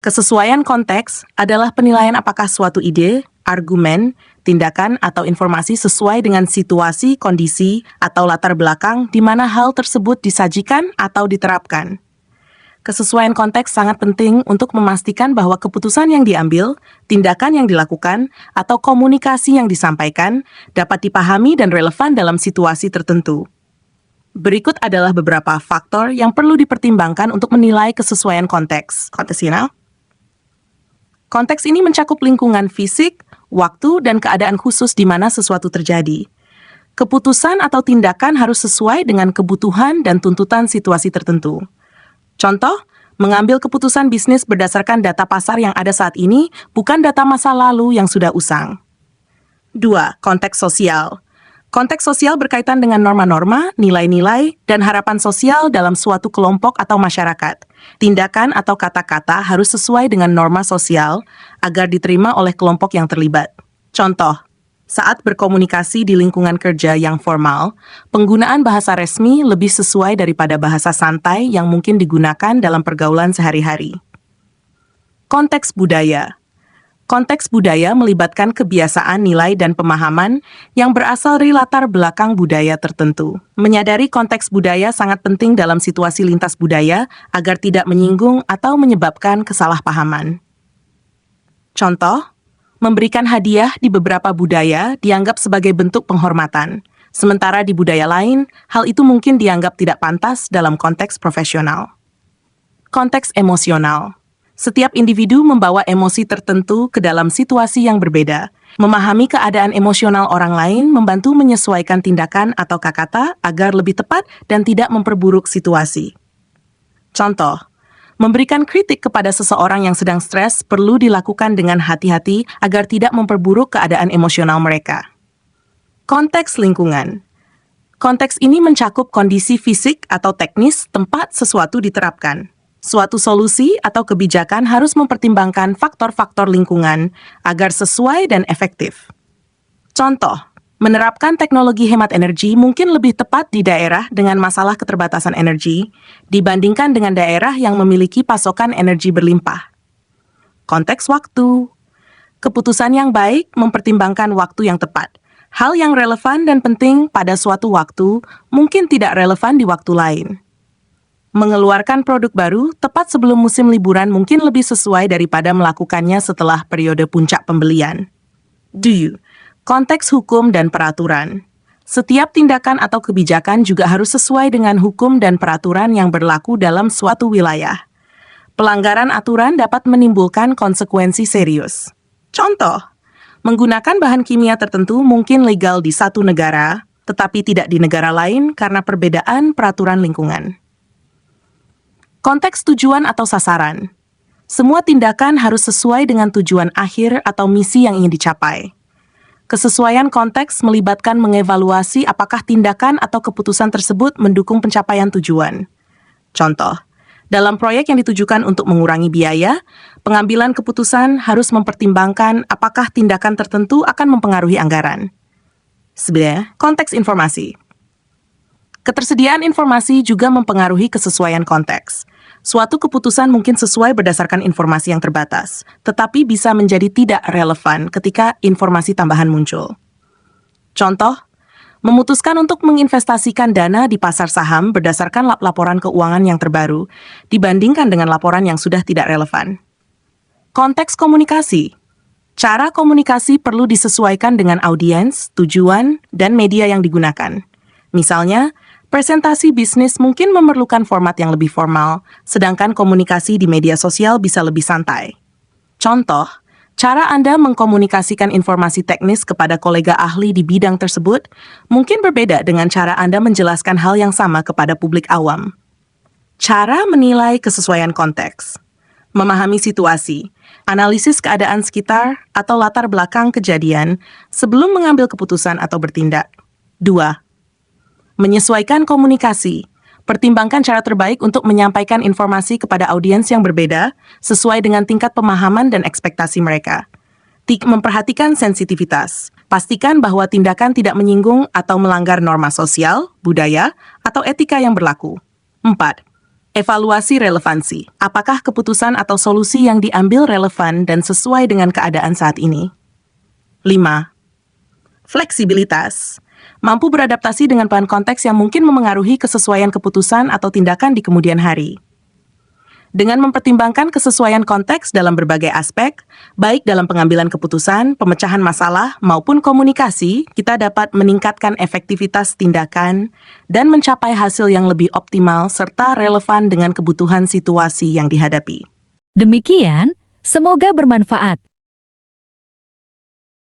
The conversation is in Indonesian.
Kesesuaian konteks adalah penilaian apakah suatu ide, argumen, tindakan, atau informasi sesuai dengan situasi, kondisi, atau latar belakang di mana hal tersebut disajikan atau diterapkan. Kesesuaian konteks sangat penting untuk memastikan bahwa keputusan yang diambil, tindakan yang dilakukan, atau komunikasi yang disampaikan dapat dipahami dan relevan dalam situasi tertentu. Berikut adalah beberapa faktor yang perlu dipertimbangkan untuk menilai kesesuaian konteks. Kontekstual. Konteks ini mencakup lingkungan fisik, waktu, dan keadaan khusus di mana sesuatu terjadi. Keputusan atau tindakan harus sesuai dengan kebutuhan dan tuntutan situasi tertentu. Contoh, mengambil keputusan bisnis berdasarkan data pasar yang ada saat ini, bukan data masa lalu yang sudah usang. 2. Konteks sosial. Konteks sosial berkaitan dengan norma-norma, nilai-nilai, dan harapan sosial dalam suatu kelompok atau masyarakat. Tindakan atau kata-kata harus sesuai dengan norma sosial agar diterima oleh kelompok yang terlibat. Contoh, saat berkomunikasi di lingkungan kerja yang formal, penggunaan bahasa resmi lebih sesuai daripada bahasa santai yang mungkin digunakan dalam pergaulan sehari-hari. Konteks budaya. Konteks budaya melibatkan kebiasaan, nilai, dan pemahaman yang berasal dari latar belakang budaya tertentu. Menyadari konteks budaya sangat penting dalam situasi lintas budaya agar tidak menyinggung atau menyebabkan kesalahpahaman. Contoh, memberikan hadiah di beberapa budaya dianggap sebagai bentuk penghormatan, sementara di budaya lain, hal itu mungkin dianggap tidak pantas dalam konteks profesional. Konteks emosional. Setiap individu membawa emosi tertentu ke dalam situasi yang berbeda. Memahami keadaan emosional orang lain membantu menyesuaikan tindakan atau kata-kata agar lebih tepat dan tidak memperburuk situasi. Contoh, memberikan kritik kepada seseorang yang sedang stres perlu dilakukan dengan hati-hati agar tidak memperburuk keadaan emosional mereka. Konteks lingkungan. Konteks ini mencakup kondisi fisik atau teknis tempat sesuatu diterapkan. Suatu solusi atau kebijakan harus mempertimbangkan faktor-faktor lingkungan agar sesuai dan efektif. Contoh, menerapkan teknologi hemat energi mungkin lebih tepat di daerah dengan masalah keterbatasan energi dibandingkan dengan daerah yang memiliki pasokan energi berlimpah. Konteks waktu. Keputusan yang baik mempertimbangkan waktu yang tepat. Hal yang relevan dan penting pada suatu waktu mungkin tidak relevan di waktu lain. Mengeluarkan produk baru tepat sebelum musim liburan mungkin lebih sesuai daripada melakukannya setelah periode puncak pembelian. Konteks hukum dan peraturan. Setiap tindakan atau kebijakan juga harus sesuai dengan hukum dan peraturan yang berlaku dalam suatu wilayah. Pelanggaran aturan dapat menimbulkan konsekuensi serius. Contoh, menggunakan bahan kimia tertentu mungkin legal di satu negara, tetapi tidak di negara lain karena perbedaan peraturan lingkungan. Konteks tujuan atau sasaran. Semua tindakan harus sesuai dengan tujuan akhir atau misi yang ingin dicapai. Kesesuaian konteks melibatkan mengevaluasi apakah tindakan atau keputusan tersebut mendukung pencapaian tujuan. Contoh, dalam proyek yang ditujukan untuk mengurangi biaya, pengambilan keputusan harus mempertimbangkan apakah tindakan tertentu akan mempengaruhi anggaran. Sebenarnya, konteks informasi. Ketersediaan informasi juga mempengaruhi kesesuaian konteks. Suatu keputusan mungkin sesuai berdasarkan informasi yang terbatas, tetapi bisa menjadi tidak relevan ketika informasi tambahan muncul. Contoh, memutuskan untuk menginvestasikan dana di pasar saham berdasarkan laporan keuangan yang terbaru dibandingkan dengan laporan yang sudah tidak relevan. Konteks komunikasi. Cara komunikasi perlu disesuaikan dengan audiens, tujuan, dan media yang digunakan. Misalnya, presentasi bisnis mungkin memerlukan format yang lebih formal, sedangkan komunikasi di media sosial bisa lebih santai. Contoh, cara Anda mengkomunikasikan informasi teknis kepada kolega ahli di bidang tersebut mungkin berbeda dengan cara Anda menjelaskan hal yang sama kepada publik awam. Cara menilai kesesuaian konteks. Memahami situasi, analisis keadaan sekitar, atau latar belakang kejadian sebelum mengambil keputusan atau bertindak. 2. Menyesuaikan komunikasi. Pertimbangkan cara terbaik untuk menyampaikan informasi kepada audiens yang berbeda sesuai dengan tingkat pemahaman dan ekspektasi mereka. Memperhatikan sensitivitas. Pastikan bahwa tindakan tidak menyinggung atau melanggar norma sosial, budaya, atau etika yang berlaku. 4. Evaluasi relevansi. Apakah keputusan atau solusi yang diambil relevan dan sesuai dengan keadaan saat ini? 5. Fleksibilitas. Mampu beradaptasi dengan bahan konteks yang mungkin memengaruhi kesesuaian keputusan atau tindakan di kemudian hari. Dengan mempertimbangkan kesesuaian konteks dalam berbagai aspek, baik dalam pengambilan keputusan, pemecahan masalah, maupun komunikasi, kita dapat meningkatkan efektivitas tindakan dan mencapai hasil yang lebih optimal serta relevan dengan kebutuhan situasi yang dihadapi. Demikian, semoga bermanfaat.